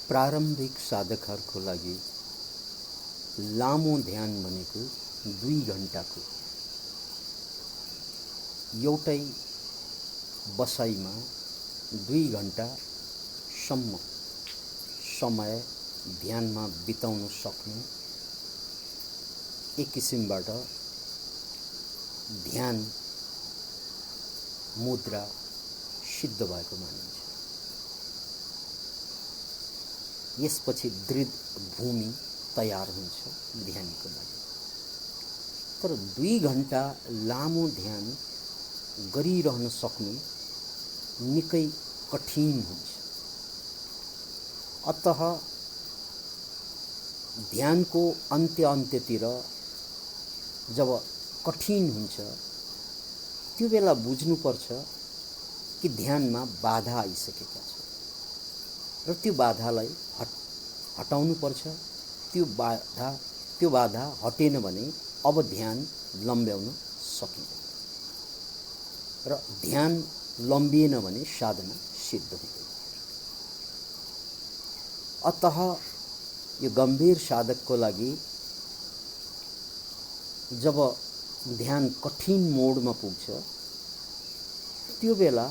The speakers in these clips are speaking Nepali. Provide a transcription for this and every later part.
प्रारम्भिक साधकहरूको लागि लामो ध्यान भनेको 2 घण्टाको एउटै बसाइमा 2 घण्टासम्म समय ध्यानमा बिताउन सक्नु एक किसिमबाट ध्यान मुद्रा सिद्ध भएको मानिन्छ। यसपछि दृढ भूमि तयार हुन्छ ध्यानको लागि। तर 2 घण्टा लामो ध्यान गरिरहन सक्नु निकै कठिन हुन्छ। अतः ध्यानको अन्त्यतिर जब कठिन हुन्छ त्यो बेला बुझ्नुपर्छ कि ध्यानमा बाधा आइसकेका छन् र त्यो बाधालाई हटाउनु पर्छ। त्यो बाधा हटेन भने अब ध्यान लम्ब्याउन सकिँदैन र ध्यान लम्बिएन भने साधना सिद्ध हुँदैन। अतः यो गम्भीर साधकको लागि जब ध्यान कठिन मोडमा पुग्छ त्यो बेला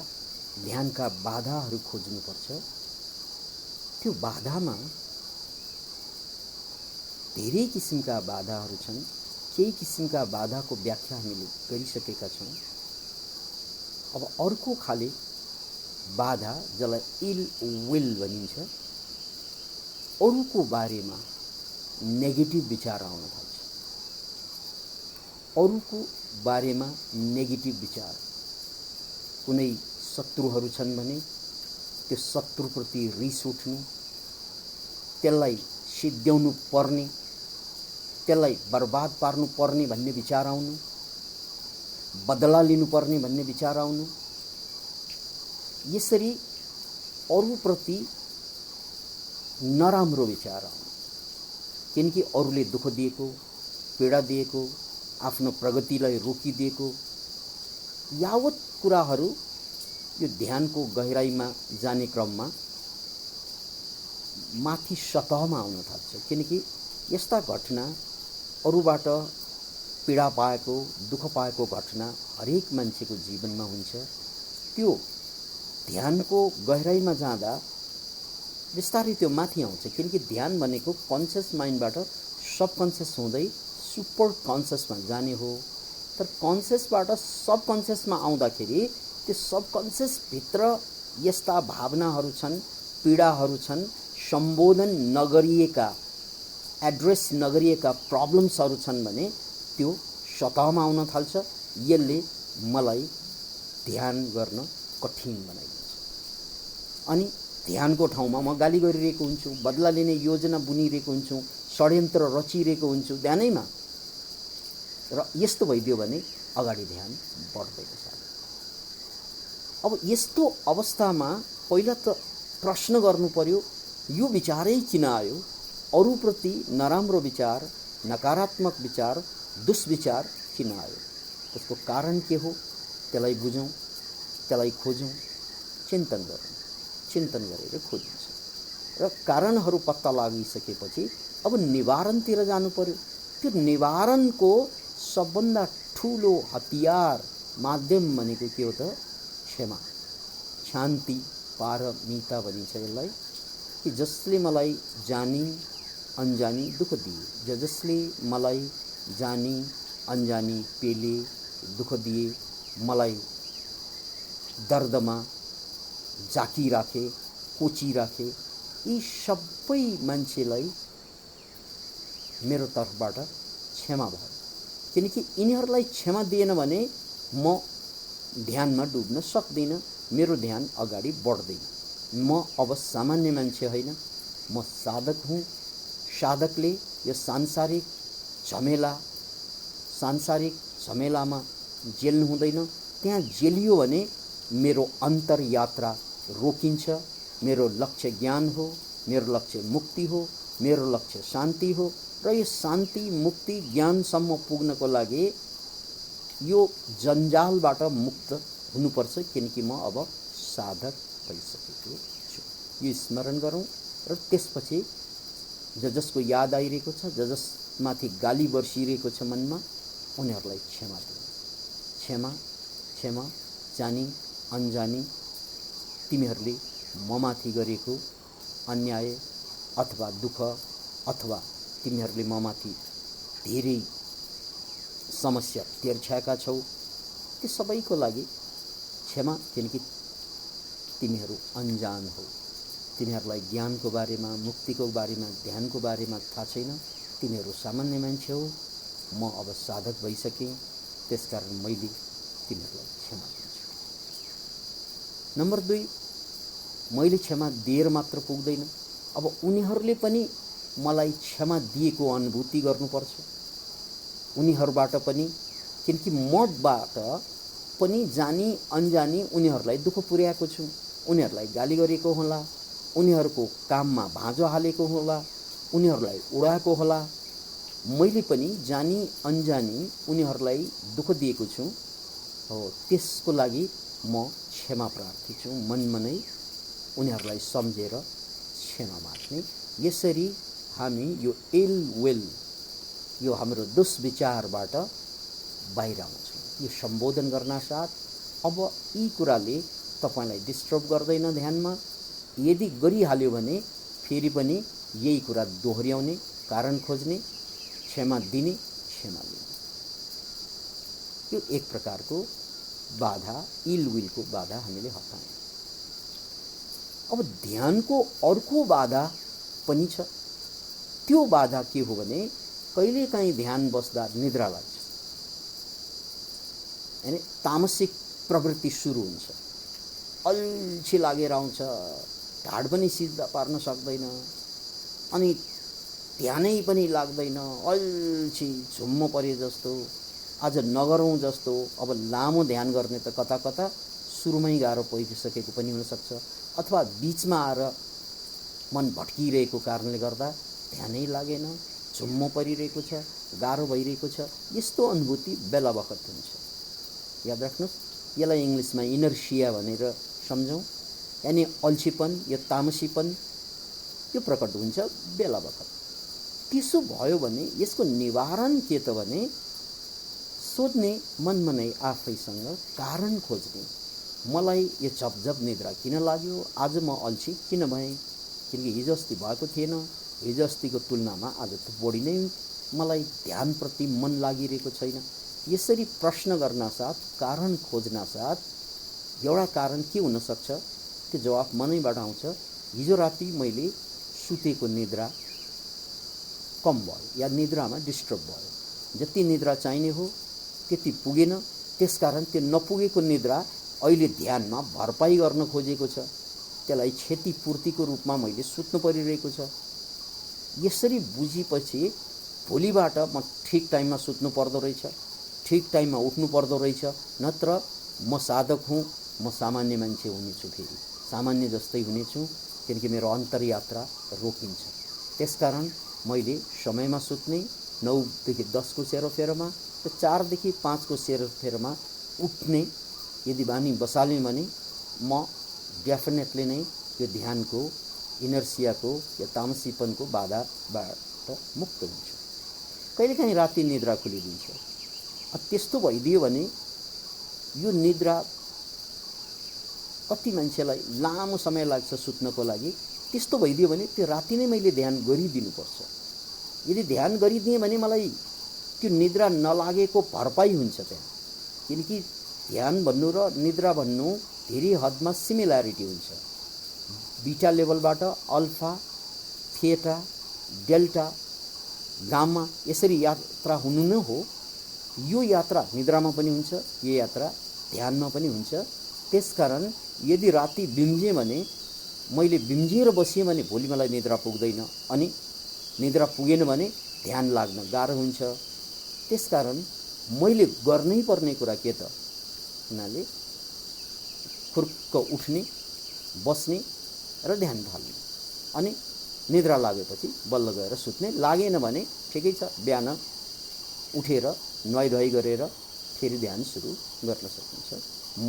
ध्यानका बाधाहरू खोज्नुपर्छ। त्यो बाधामा धेरै किसिमका बाधाहरू छन्। केही किसिमका बाधाको व्याख्या हामीले गरिसकेका छौँ। अब अर्को खाले बाधा जसलाई इल विल भनिन्छ, अरूको बारेमा नेगेटिभ विचार आउन थाल्छ। अरूको बारेमा नेगेटिभ विचार, कुनै शत्रुहरू छन् भने त्यो शत्रुप्रति रिस उठ्नु, त्यसलाई सिद्ध्याउनु पर्ने, त्यसलाई बर्बाद पार्नु पर्ने भन्ने विचार आउनु, बदला लिनुपर्ने भन्ने विचार आउनु, यसरी अरूप्रति नराम्रो विचार आउनु। किनकि अरूले दुःख दिएको, पीडा दिएको, आफ्नो प्रगतिलाई रोकिदिएको यावत कुराहरू यो ध्यानको गहिराइमा जाने क्रममा माथि सतहमा आउन थाल्छ। किनकि यस्ता घटना, अरूबाट पीडा पाएको, दुःख पाएको घटना हरेक मान्छेको जीवनमा हुन्छ। त्यो ध्यानको गहिराइमा जाँदा बिस्तारै त्यो माथि आउँछ। किनकि ध्यान भनेको कन्सियस माइन्डबाट सबकन्सियस हुँदै सुपर कन्सियसमा जाने हो। तर कन्सियसबाट सबकन्सियसमा आउँदाखेरि त्यो सबकन्सियसभित्र यस्ता भावनाहरू छन्, पीडाहरू छन्, सम्बोधन नगरिएका, एड्रेस नगरिएका प्रब्लम्सहरू छन् भने त्यो सतहमा आउन थाल्छ। यसले मलाई ध्यान गर्न कठिन बनाइदिन्छ। अनि ध्यानको ठाउँमा म गाली गरिरहेको हुन्छु, बदला लिने योजना बुनिरहेको हुन्छु, षड्यन्त्र रचिरहेको हुन्छु ध्यानैमा। र यस्तो भइदियो भने अगाडि ध्यान बढ्दैन। अब यस्तो अवस्थामा पहिला त प्रश्न गर्नु पर्यो, यो विचारै किन आयो? अरूप्रति नराम्रो विचार, नकारात्मक विचार, दुष्विचार किन आयो? त्यसको कारण के हो? त्यसलाई बुझौँ, त्यसलाई खोजौँ, चिन्तन गरौँ। चिन्तन गरेर खोजिन्छ र कारणहरू पत्ता लागिसकेपछि अब निवारणतिर जानु पर्यो। त्यो निवारणको सबभन्दा ठुलो हतियार, माध्यम भनेको के हो त? क्षमा, शान्ति, पारमिता भनिन्छ यसलाई। कि जसले मलाई जानी अनजानी दुःख दिए, जसले मलाई जानी अनजानी पेले दुःख दिए, मलाई दर्दमा जाकिराखे, कोचिराखे, यी सबै मान्छेलाई मेरो तर्फबाट क्षमा भयो। किनकि यिनीहरूलाई क्षमा दिएन भने म ध्यानमा डुब्न सक्दिनँ, मेरो ध्यान अगाडि बढ्दैन। म अब सामान्य मान्छे होइन, म साधक हुँ। साधकले यो सांसारिक झमेलामा जेल्नु हुँदैन। त्यहाँ जेलियो भने मेरो अन्तर यात्रा रोकिन्छ। मेरो लक्ष्य ज्ञान हो, मेरो लक्ष्य मुक्ति हो, मेरो लक्ष्य शान्ति हो। र यो शान्ति, मुक्ति, ज्ञानसम्म पुग्नको लागि यो जन्जालबाट मुक्त हुनुपर्छ। किनकि म अब साधक भइसकेको छु। यो स्मरण गरौँ। र त्यसपछि जसको याद आइरहेको छ, जसमाथि गाली बर्सिरहेको छ मनमा, उनीहरूलाई क्षमा दिनु। क्षमा क्षमा, जानी अनजानी तिमीहरूले ममाथि गरेको अन्याय अथवा दुःख अथवा तिमीहरूले ममाथि धेरै समस्या तेर्छाएका छौ, त्यो सबैको लागि क्षमा, किनकि तिमीहरू अनजान हौ। तिमीहरूलाई ज्ञानको बारेमा, मुक्तिको बारेमा, ध्यानको बारेमा थाहा छैन। तिमीहरू सामान्य मान्छे हौ। म अब साधक भइसकेँ, त्यसकारण मैले तिमीहरूलाई क्षमा दिन्छु। नम्बर 2, मैले क्षमा दिएर मात्र पुग्दैन, अब उनीहरूले पनि मलाई क्षमा दिएको अनुभूति गर्नुपर्छ। उनीहरूबाट पनि, किनकि मबाट पनि जानी अनजानी उनीहरूलाई दुःख पुर्याएको छु, उनीहरूलाई गाली गरेको होला, उनीहरूको काममा भाँजो हालेको होला, उनीहरूलाई उडाएको होला। मैले पनि जानी अनजानी उनीहरूलाई दुःख दिएको छु हो, त्यसको लागि म क्षमा प्रार्थी छु। मनमा नै उनीहरूलाई सम्झेर क्षमा माग्ने। यसरी हामी यो इल विल, यो हाम्रो दुष्विचारबाट बाहिर आउँछौँ। यो सम्बोधन गर्न साथ अब यी कुराले तपाईलाई डिस्टर्ब गर्दैन ध्यानमा। यदि गरिहाल्यो भने फेरि पनि यही कुरा दोहोर्याउने, कारण खोज्ने, क्षमा दिने, क्षमा लिने। यो एक प्रकारको बाधा, इल विलको बाधा हामीले हटायौँ। अब ध्यानको अर्को बाधा पनि छ। त्यो बाधा के हो भने कहिलेकाहीँ ध्यान बस्दा निद्रा लाग्छ, यानी तामसिक प्रवृत्ति सुरु हुन्छ। अल्छी लागेर आउँछ, ढाड पनि सिधा पार्न सक्दैन, अनि ध्यानै पनि लाग्दैन, अल्छी झुम्म परे जस्तो, आज नगरौँ जस्तो। अब लामो ध्यान गर्ने त कता कता सुरुमै गाह्रो परिसकेको पनि हुनसक्छ, अथवा बिचमा आएर मन भट्किरहेको कारणले गर्दा ध्यानै लागेन, झुम्म परिरहेको छ, गाह्रो भइरहेको छ। यस्तो अनुभूति बेला बखत हुन्छ। याद राख्नुहोस्, यसलाई इङ्ग्लिसमा इनर्सिया भनेर सम्झौँ। यानी अल्छीपन, यो तामसीपन यो प्रकट हुन्छ बेला बखत। त्यसो भयो भने यसको निवारण के त भने सोध्ने, मनमा नै आफैसँग कारण खोज्ने। मलाई यो झपझप निद्रा किन लाग्यो, आज म अल्छी किन भएँ, किनकि हिजो अस्ति भएको थिएन, हिजो अस्तिको तुलनामा आज त बढी नै मलाई ध्यानप्रति मन लागिरहेको छैन। यसरी प्रश्न गर्न साथ, कारण खोज्न साथ एउटा कारण के हुनसक्छ, त्यो जवाफ मनैबाट आउँछ। हिजो राति मैले सुतेको निद्रा कम भयो या निद्रामा डिस्टर्ब भयो, जति निद्रा चाहिने हो त्यति पुगेन, त्यसकारण त्यो नपुगेको निद्रा अहिले ध्यानमा भरपाई गर्न खोजेको छ, त्यसलाई क्षतिपूर्तिको रूपमा मैले सुत्नु परिरहेको छ। यसरी बुझेपछि भोलिबाट म ठिक टाइममा सुत्नु पर्दो रहेछ, ठिक टाइममा उठ्नु पर्दो रहेछ, नत्र म साधक हुँ, म सामान्य मान्छे हुनेछु, फेरि सामान्य जस्तै हुनेछु, किनकि मेरो अन्तर्यात्रा रोकिन्छ। त्यसकारण मैले समयमा सुत्ने, 9 देखि 10 को सेरोफेरोमा, 4 देखि 5 को सेरोफेरोमा उठ्ने यदि बानी बसाल्यौँ भने म डेफिनेटली नै यो ध्यानको, इनर्सियाको या तामसीपनको बाधाबाट मुक्त हुन्छु। कहिलेकाहीँ राति निद्रा खुलिदिन्छ। त्यस्तो भइदियो भने यो निद्रा कति मान्छेलाई लामो समय लाग्छ सुत्नको लागि। त्यस्तो भइदियो भने त्यो राति नै मैले ध्यान गरिदिनुपर्छ। यदि ध्यान गरिदिएँ भने मलाई त्यो निद्रा नलागेको भरपाई हुन्छ त्यहाँ, किनकि ध्यान भन्नु र निद्रा भन्नु धेरै हदमा सिमिल्यारिटी हुन्छ। बीटा लेभलबाट अल्फा, थीटा, डेल्टा, गामा यसरी यात्रा हुनु नै हो। यो यात्रा निद्रामा पनि हुन्छ, यो यात्रा ध्यानमा पनि हुन्छ। त्यसकारण यदि राति बिम्झेँ भने, मैले बिम्झेर बसेँ भने भोलि मलाई निद्रा पुग्दैन, अनि निद्रा पुगेन भने ध्यान लाग्न गाह्रो हुन्छ। त्यसकारण मैले गर्नै पर्ने कुरा के त, हुनाले खुर्क उठ्ने, बस्ने र ध्यान थाल्ने, अनि निद्रा लागेपछि बल्ल गएर सुत्ने। लागेन भने ठिकै छ, बिहान उठेर नुहाइधुवाइ गरेर फेरि ध्यान सुरु गर्न सकिन्छ।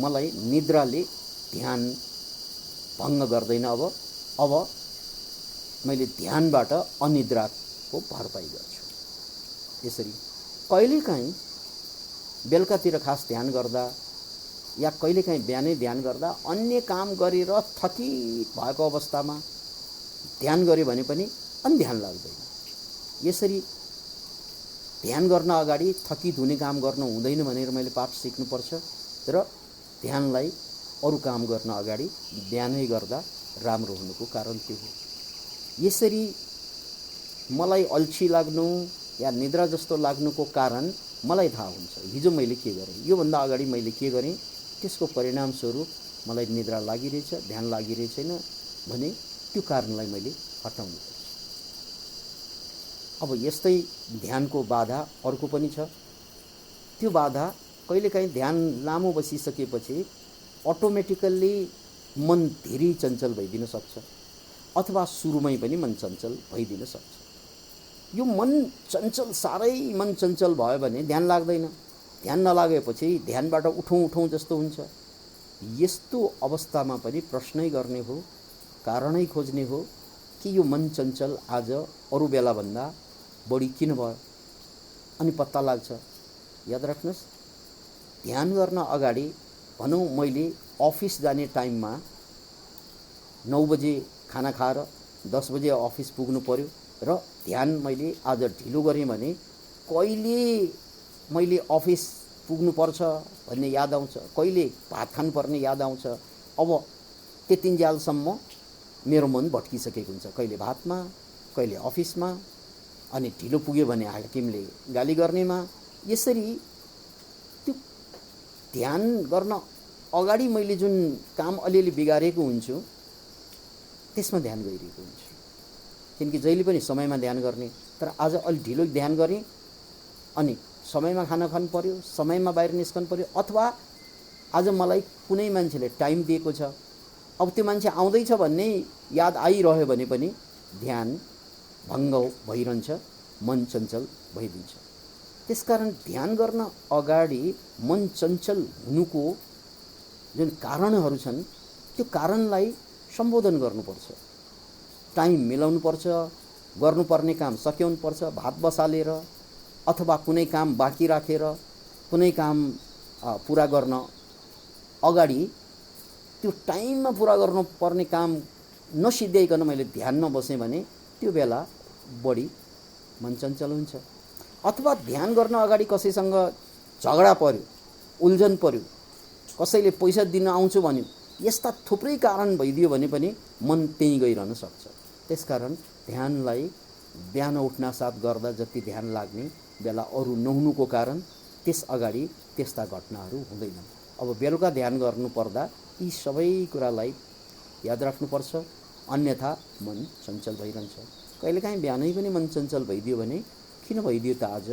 मलाई निद्राले ध्यान भङ्ग गर्दैन। अब मैले ध्यानबाट अनिद्राको भरपाई गर्छु। यसरी कहिलेकाहीँ बेलुकातिर खास ध्यान गर्दा या कहिलेकाहीँ बिहानै ध्यान गर्दा अन्य काम गरेर थकित भएको अवस्थामा ध्यान गऱ्यो भने पनि अनि ध्यान लाग्दैन। यसरी ध्यान गर्न अगाडि थकित हुने काम गर्नु हुँदैन भनेर मैले पाठ सिक्नुपर्छ र ध्यानलाई अरू काम गर्न अगाडि बिहानै गर्दा राम्रो हुनुको कारण त्यो हो। यसरी मलाई अल्छी लाग्नु या निद्रा जस्तो लाग्नुको कारण मलाई थाहा हुन्छ हिजो मैले के गरेँ, योभन्दा अगाडि मैले के गरेँ, त्यसको परिणामस्वरूप मलाई निद्रा लागिरहेछ, ध्यान लागिरहेछ छैन भने त्यो कारणलाई मैले हटाउनुपर्छ। अब यस्तै ध्यानको बाधा अर्को पनि छ। त्यो बाधा कहिलेकाहीँ ध्यान लामो बसिसकेपछि अटोमेटिकल्ली मन धेरै चञ्चल भइदिन सक्छ अथवा सुरुमै पनि मन चञ्चल भइदिन सक्छ। यो मन चञ्चल साह्रै मन चञ्चल भयो भने ध्यान लाग्दैन। ध्यान नलागेपछि ध्यानबाट उठौँ जस्तो हुन्छ। यस्तो अवस्थामा पनि प्रश्नै गर्ने हो, कारणै खोज्ने हो कि यो मन चञ्चल आज अरू बेलाभन्दा बढी किन भयो, अनि पत्ता लाग्छ। याद राख्नुहोस्, ध्यान गर्न अगाडि भनौँ मैले अफिस जाने टाइममा 9 बजे खाना खाएर 10 बजे अफिस पुग्नु पर्यो र ध्यान मैले आज ढिलो गरेँ भने कहिले मैले अफिस पुग्नुपर्छ भन्ने याद आउँछ, कहिले भात खानुपर्ने याद आउँछ। अब त्यतिन्जेलसम्म मेरो मन भट्किसकेको हुन्छ, कहिले भातमा कहिले अफिसमा, अनि ढिलो पुग्यो भने हाकिमले गाली गर्नेमा। यसरी त्यो ध्यान गर्न अगाडि मैले जुन काम अलिअलि बिगारेको हुन्छु त्यसमा ध्यान गइरहेको हुन्छु। किनकि जहिले पनि समयमा ध्यान गर्ने, तर आज अलि ढिलो ध्यान गरेँ अनि समयमा खाना खानु पर्यो, समयमा बाहिर निस्कनु पर्यो, अथवा आज मलाई कुनै मान्छेले टाइम दिएको छ, अब त्यो मान्छे आउँदैछ भन्ने याद आइरह्यो भने पनि ध्यान भङ्ग भइरहन्छ, मन चञ्चल भइदिन्छ। त्यसकारण ध्यान गर्न अगाडि मन चञ्चल हुनुको जुन कारणहरू छन् त्यो कारणलाई सम्बोधन गर्नुपर्छ, टाइम मिलाउनुपर्छ, गर्नुपर्ने काम सक्याउनुपर्छ, भात बसालेर अथवा कुनै काम बाँकी राखेर कुनै काम पुरा गर्न अगाडि त्यो टाइममा पुरा गर्नुपर्ने काम नसिद्ध्याइकन मैले ध्यानमा बसेँ भने त्यो बेला बढी मन चञ्चल हुन्छ। अथवा ध्यान गर्न अगाडि कसैसँग झगडा पर्यो, उल्झन पर्यो, कसैले पैसा दिन आउँछु भन्यो, यस्ता थुप्रै कारण भइदियो भने पनि मन त्यहीँ गइरहन सक्छ। त्यसकारण ध्यानलाई बिहान उठ्नासाथ गर्दा जति ध्यान लाग्ने बेला अरू नहुनुको कारण त्यस अगाडि त्यस्ता घटनाहरू हुँदैनन्। अब बेलुका ध्यान गर्नुपर्दा यी सबै कुरालाई याद राख्नुपर्छ, अन्यथा मन चञ्चल भइरहन्छ। कहिलेकाहीँ बिहानै पनि मन चञ्चल भइदियो भने किन भइदियो त आज,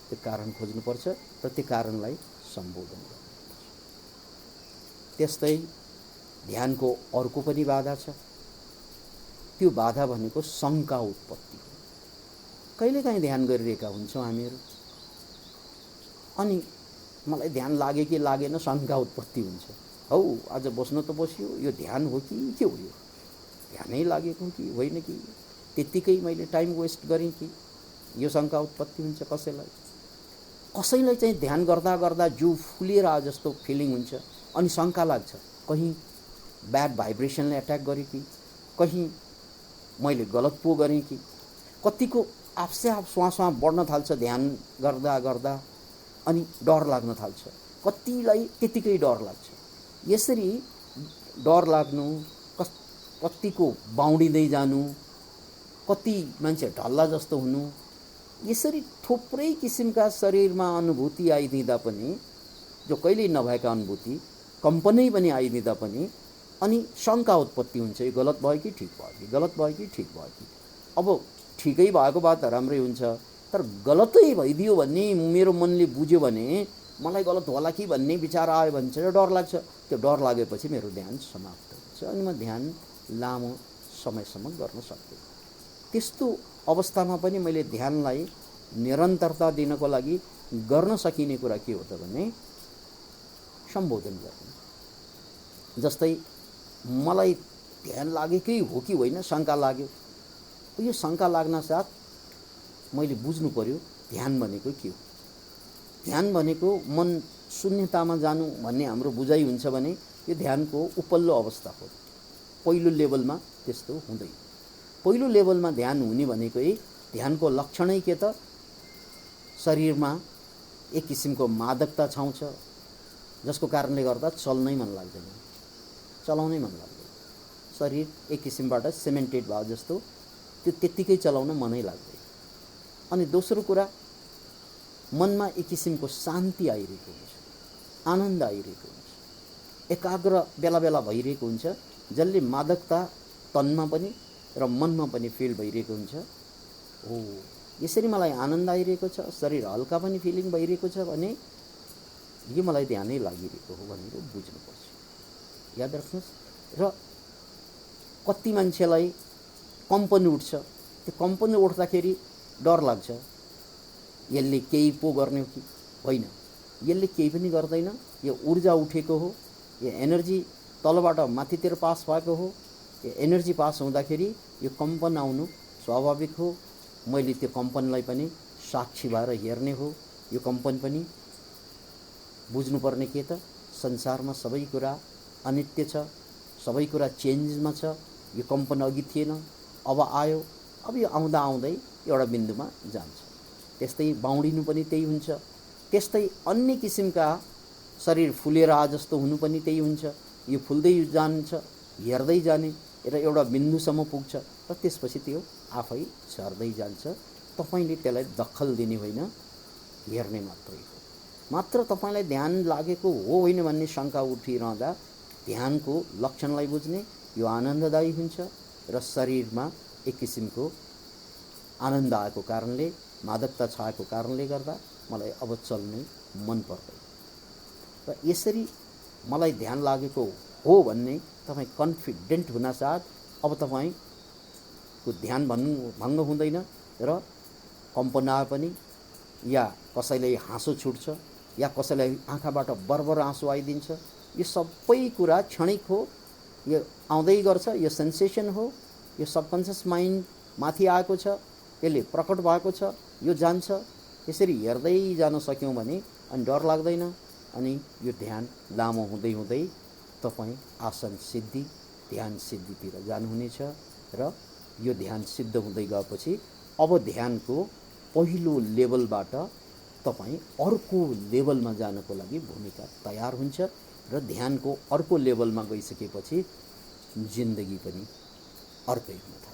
त्यो कारण खोज्नुपर्छ र त्यो कारणलाई सम्बोधन गर्नुपर्छ। त्यस्तै ध्यानको अर्को पनि बाधा छ। त्यो बाधा भनेको शङ्का उत्पत्ति हो। कहिलेकाहीँ ध्यान गरिरहेका हुन्छौँ हामीहरू, अनि मलाई ध्यान लाग्यो कि लागेन शङ्का उत्पत्ति हुन्छ। हौ आज बस्नु त बस्यो, यो ध्यान हो कि के हो, यो ध्यानै लागेको कि होइन कि त्यत्तिकै मैले टाइम वेस्ट गरेँ कि, यो शङ्का उत्पत्ति हुन्छ कसैलाई। कसैलाई चाहिँ ध्यान गर्दा गर्दा जिउ फुलिएर आए जस्तो फिलिङ हुन्छ, अनि शङ्का लाग्छ कहीँ ब्याड भाइब्रेसनले एट्याक गरेँ कि, कहीँ मैले गलत पो गरेँ कि। कतिको आफसे आफ श्वास बढ्न थाल्छ ध्यान गर्दा गर्दा, अनि डर लाग्न थाल्छ, कतिलाई त्यतिकै डर लाग्छ। यसरी डर लाग्नु, कतिको बाउडिँदै जानु, कति मान्छे ढल्ला जस्तो हुनु, यसरी थुप्रै किसिमका शरीरमा अनुभूति आइदिँदा पनि, जो कहिल्यै नभएका अनुभूति कम्पनै पनि आइदिँदा पनि अनि शङ्का उत्पत्ति हुन्छ, यो गलत भयो कि ठिक भयो कि, गलत भयो कि ठिक भयो कि। अब ठिकै भएको भए त राम्रै हुन्छ, तर गलतै भइदियो भन्ने मेरो मनले बुझ्यो भने मलाई गलत होला कि भन्ने विचार आयो भने चाहिँ डर लाग्छ। त्यो डर लागेपछि मेरो ध्यान समाप्त हुन्छ अनि म ध्यान लामो समयसम्म गर्न सक्दिनँ। त्यस्तो अवस्थामा पनि मैले ध्यानलाई निरन्तरता दिनको लागि गर्न सकिने कुरा के हो त भने सम्बोधन गर्नु। जस्तै मलाई ध्यान लागेकै हो कि होइन शङ्का लाग्यो, यो शङ्का लाग्न साथ मैले बुझ्नु पर्यो ध्यान भनेको के हो। ध्यान भनेको मन शून्यतामा जानु भन्ने हाम्रो बुझाइ हुन्छ भने यो ध्यानको उपल्लो अवस्था हो। पहिलो लेभलमा त्यस्तो हुँदैन। पहिलो लेभलमा ध्यान हुने भनेको ध्यानको लक्षणै के त शरीरमा एक किसिमको मादकता छाउँछ, जसको कारणले गर्दा चल्नै मन लाग्दैन, चलाउनै मन लाग्दैन। शरीर एक किसिमबाट सिमेन्टेड भयो जस्तो, त्यो त्यत्तिकै चलाउन मनै लाग्दैन। अनि दोस्रो कुरा, मनमा एक किसिमको शान्ति आइरहेको हुन्छ, आनन्द आइरहेको हुन्छ, एकाग्र बेला बेला भइरहेको हुन्छ, जसले मादकता तनमा पनि र मनमा पनि फिल भइरहेको हुन्छ। हो, यसरी मलाई आनन्द आइरहेको छ, शरीर हल्का पनि फिलिङ भइरहेको छ भने यो मलाई ध्यानै लागिरहेको हो भनेर बुझ्नुपर्छ। याद राख्नुहोस्। र कति मान्छेलाई कम्पन उठ्छ, त्यो कम्पन उठ्दाखेरि डर लाग्छ, यसले केही पो गर्ने हो कि होइन, यसले केही पनि गर्दैन, यो ऊर्जा उठेको हो, यो एनर्जी तलबाट माथितिर पास भएको हो। यो एनर्जी पास हुँदाखेरि यो कम्पन आउनु स्वाभाविक हो। मैले त्यो कम्पनलाई पनि साक्षी भएर हेर्ने हो। यो कम्पन पनि बुझ्नुपर्ने के त संसारमा सबै कुरा अनित्य छ, सबै कुरा चेन्जमा छ। यो कम्पन अघि थिएन, अब आयो, अब यो आउँदा आउँदै एउटा बिन्दुमा जान्छ। त्यस्तै बाउडिनु पनि त्यही हुन्छ। त्यस्तै अन्य किसिमका शरीर फुलेर आ जस्तो हुनु पनि त्यही हुन्छ। यो फुल्दै जान्छ, हेर्दै जाने र एउटा बिन्दुसम्म पुग्छ र त्यसपछि त्यो आफै झर्दै जान्छ। तपाईले त्यसलाई दखल दिने होइन, हेर्ने मात्रै हो। मात्र तपाईलाई ध्यान लागेको हो होइन भन्ने शङ्का उठिरहँदा ध्यानको लक्षणलाई बुझ्ने, यो आनन्ददायी हुन्छ र शरीरमा एक किसिमको आनन्द आएको कारणले, मादकता छाएको कारणले गर्दा मलाई अब चल्नै मन पर्दैन। र यसरी मलाई ध्यान लागेको हो भन्ने तपाईँ कन्फिडेन्ट हुनासाथ अब तपाईँको ध्यान भङ्ग हुँदैन र कम्पन आए पनि, या कसैलाई हाँसो छुट्छ, या कसैलाई आँखाबाट बरबर आँसु आइदिन्छ, यो सबै कुरा क्षणिक हो। यो आउँदै गर्छ, यो सेन्सेसन हो, यो सबकन्सियस माइन्ड माथि आएको छ, यसले प्रकट भएको छ, यो जान्छ। यसरी हेर्दै जान सक्यौँ भने अनि डर लाग्दैन। अनि यो ध्यान लामो हुँदै हुँदै तपाईँ आसन सिद्धि, ध्यान सिद्धितिर जानुहुनेछ। र यो ध्यान सिद्ध हुँदै गएपछि अब ध्यानको पहिलो लेभलबाट तपाईँ अर्को लेभलमा जानको लागि भूमिका तयार हुन्छ। र ध्यानको अर्को लेभलमा गइसकेपछि जिन्दगी पनि अर्कै हुन थाल्छ।